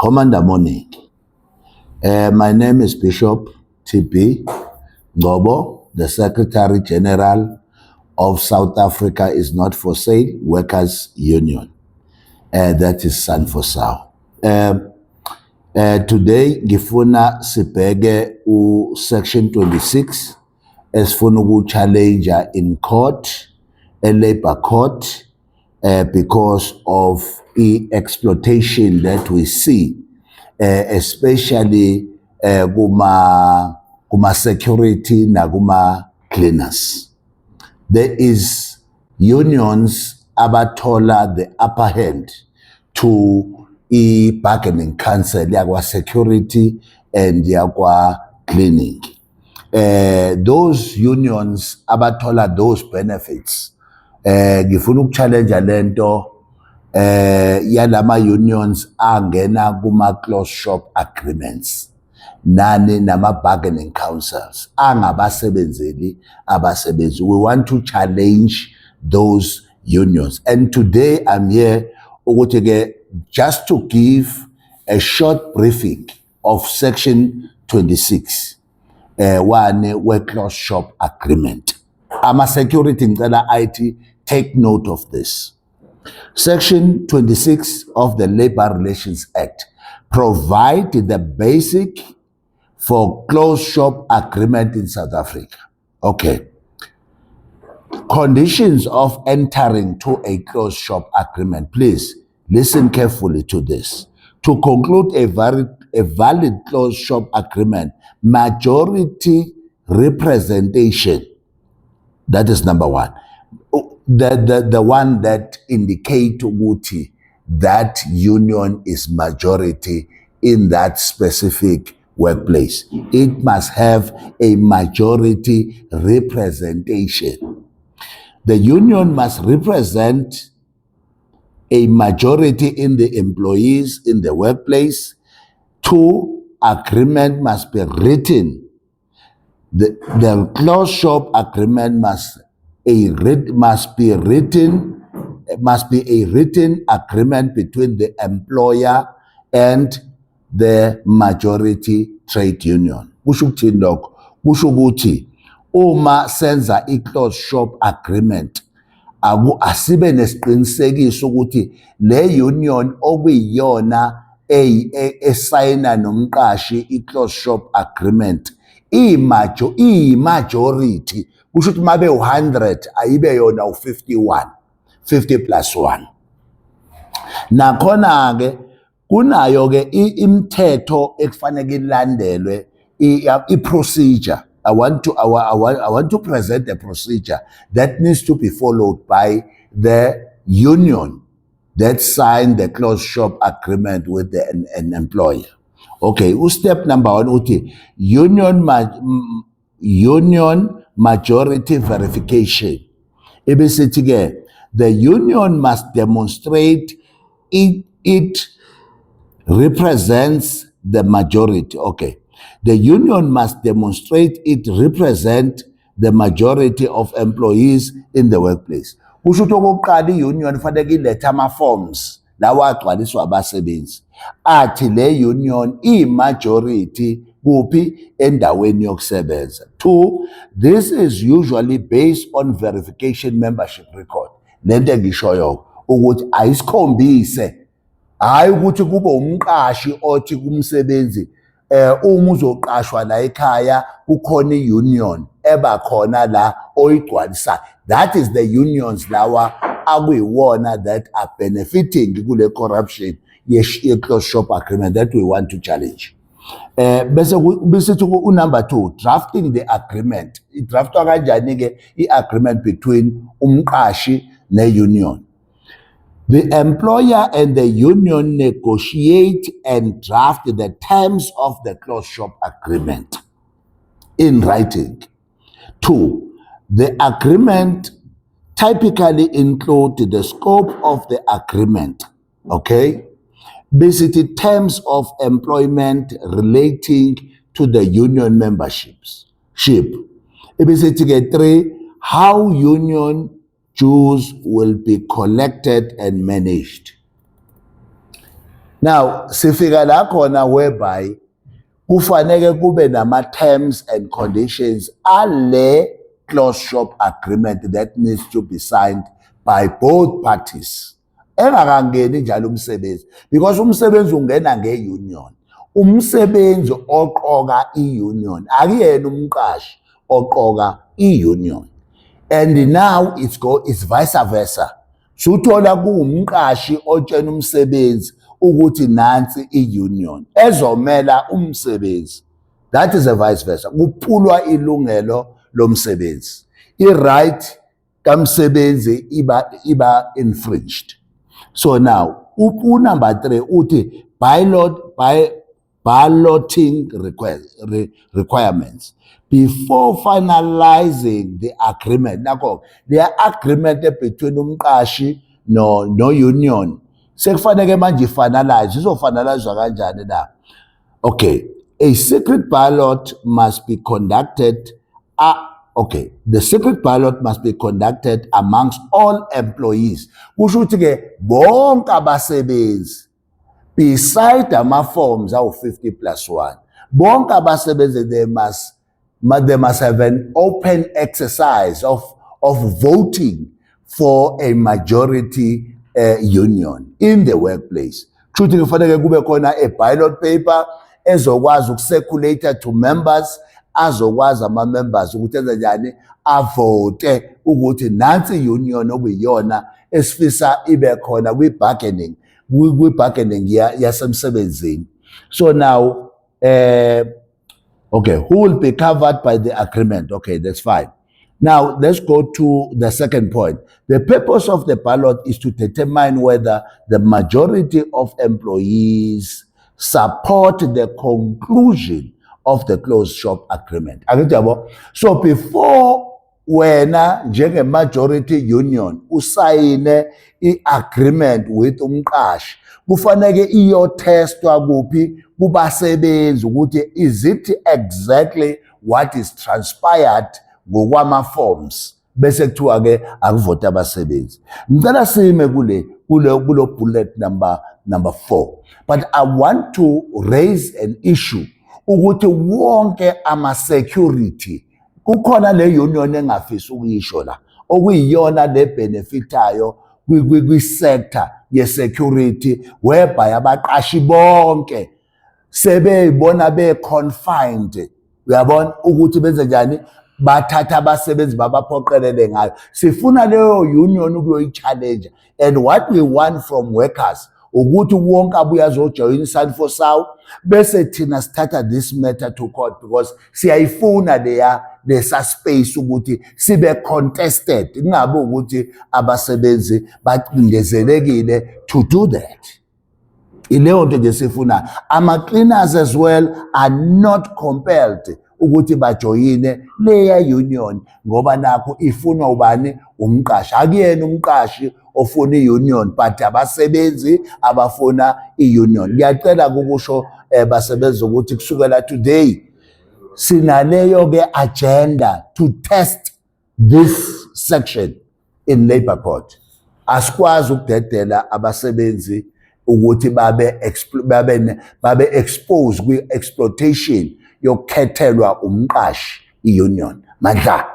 Commander Morning. My name is Bishop TB Ngobo, the Secretary General of South Africa is Not For Sale Workers Union. That is SANFOSAW. Today, ngifuna sibheke section 26 esifuna ukuchallenge in court, a labor court, because of the exploitation that we see, especially kuma security na kuma cleaners. There is unions abathola the upper hand to bargaining council yakwa security and yakwa cleaning. Those unions abathola those benefits. Ngifuna ukuchallenge lento yalama unions angena kuma close shop agreements nani nama bargaining councils angabasebenzeli abasebenzi. We want to challenge those unions, and today I'm here just to give a short briefing of section 26 one close shop agreement. Ama security ngicela IT take note of this. Section 26 of the Labor Relations Act provide the basic for closed shop agreement in South Africa. Okay. Conditions of entering to a closed shop agreement. Please listen carefully to this. To conclude a valid closed shop agreement, majority representation. That is number one. The one that indicate ukuthi that union is majority in that specific workplace. It must have a majority representation. The union must represent a majority in the employees in the workplace. Two, agreement must be written. The closed shop agreement must be a written agreement between the employer and the majority trade union. Kusho ukuthini lokho? Kusho ukuthi uma senza i-closed shop agreement asibe nesiqinisekiso ukuthi le union okuyiyona esayina nomqashi i-closed shop agreement i-majority. Kusho ukuthi mabe u-100 ayibe yona u-51, 50 plus 1. Nakhona-ke kunayo-ke imithetho ekufanele ilandelwe i-procedure. I want to present a procedure that needs to be followed by the union that signed the closed shop agreement with an employer. Okay, step number one, uthi union majority verification. The union must demonstrate it represents the majority. Okay. The union must demonstrate it represents the majority of employees in the workplace. Kusho ukuthi okokuqala i-union fanele ilethe ama-forms lawa agcwaliswa abasebenzi athi le union i-majority kuphi endaweni yokusebenza. Two, this is usually based on verification membership record. Lento engishoyo ukuthi ayisikhombise, hayi ukuthi kube umqashi othi kumsebenzi uma uzoqashwa la ekhaya kukhona i-union ebakhona la oyigcwalisa. That is the unions lawa akuyiwona that are benefiting kule corruption ye-closed shop agreement that we want to challenge. Bese number two, drafting the agreement. Draftwa kanjani ke i-agreement between umqashi ne-union. The employer and the union negotiate and draft the terms of the closed shop agreement in writing. Two, the agreement typically includes the scope of the agreement, okay? Basically, terms of employment relating to the union memberships. Basically, three, how union dues will be collected and managed. Now sifika la khona whereby kufanele kube nama terms and conditions ale closed shop agreement that needs to be signed by both parties. Engakangeni njalo umsebenzi because umsebenzi ungena nge-union. Umsebenzi oqoka i-union akuyena umqashi oqoka i-union. And now it's vice versa. Suthola kuumqashi otshena umsebenzi ukuthi nansi i-union ezomela umsebenzi. That is a vice versa. Kuphulwa ilungelo lomsebenzi. I-right kamsebenzi iba infringed. So now, number 3 uthi balloting requirements. Before finalizing the agreement, the agreement between umqashi no union, sekufanele manje finalize, izofinalizwa kanjani na? Okay, a secret ballot must be conducted. The secret ballot must be conducted amongst all employees. Kusho ukuthi ke bonke abasebenzi beside ama-forms awu 50+1. Bonke abasebenzi they must have an open exercise of voting for a majority union in the workplace. Kusho ukuthi kufanele kube khona a ballot paper ezokwazi uku-circulate to members, azokwazi ama-members ukuthi enze njani avote ukuthi nansi union okuyiyona esifisa ibe khona kwi-bargaining yasemsebenzini. So now okay, who will be covered by the agreement? Okay, that's fine. Now let's go to the second point. The purpose of the ballot is to determine whether the majority of employees support the conclusion of the closed shop agreement. So before wena njenge-majority union usayine i-agreement with umqashi, kufanele iyotestwa kuphi kubasebenzi ukuthi is it exactly what is transpired ngokwama-forms, bese kuthiwa ke akuvote abasebenzi. Ngicela sime kulo bullet number 4. But I want to raise an issue ukuthi wonke ama-security kukhona le union engafisi ukuyisho la okuyiyona le benefitayo kwi-sector ye-security whereby abaqashi bonke sebeyibona be-confined, uyabona ukuthi benze njani bathatha abasebenzi babaphoqelele ngayo. Sifuna leyo union ukuyoyi-challenge, and what we want from workers ukuthi wonke abuye azojoyina i-Sanfo South bese thina sithatha this matter to court because siyayifuna lesa space ukuthi sibe contested, kungabe ukuthi abasebenzi bacindezelekile to do that. Ileyo nto nje sifuna. Ama-cleaners as well are not compelled ukuthi bajoyine leya union ngoba nakho ifunwa ubani? Umqashi. Akuyena umqashi ofuna i-union but abasebenzi abafuna i-union. Ngiyacela ukusho basebenzi ukuthi kusukela today sinaleyo ke agenda to test this section in labor court. Asikwazi ukudedela abasebenzi ukuthi babe exposed kwi-exploitation yokukhethelwa umqashi i-union. Mandla.